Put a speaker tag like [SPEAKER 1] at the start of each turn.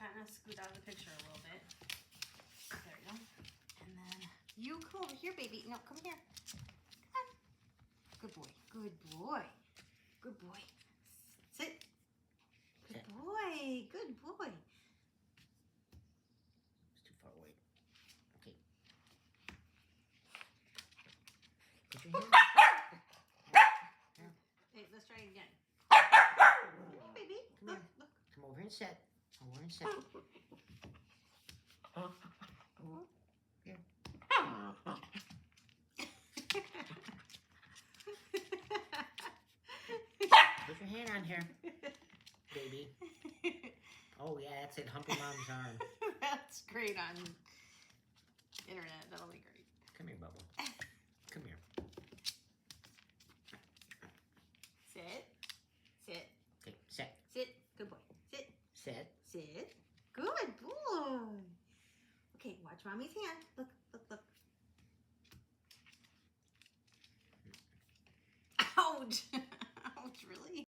[SPEAKER 1] kind of scoot out of the picture a little bit. There you go. And then you come over here, baby. No, come here. Come on. Good boy. Good boy. Good boy. Sit. Good boy. Good boy.
[SPEAKER 2] It's too far away. Okay. Put your hand.
[SPEAKER 1] Hey, let's try it again. Hey, baby.
[SPEAKER 2] Come
[SPEAKER 1] Look,
[SPEAKER 2] here.
[SPEAKER 1] look.
[SPEAKER 2] Come over and sit. Over and sit. Here. Put your hand on here, baby. Oh yeah, that's it. Hump your mom's arm.
[SPEAKER 1] That's great on internet. That'll be great.
[SPEAKER 2] Come here, Bubba. Come here.
[SPEAKER 1] Sit. Sit.
[SPEAKER 2] Okay, sit.
[SPEAKER 1] Sit. Good boy. Sit.
[SPEAKER 2] Sit.
[SPEAKER 1] Sit. Good boy. Okay, watch mommy's hand. Look, look, look. Ouch.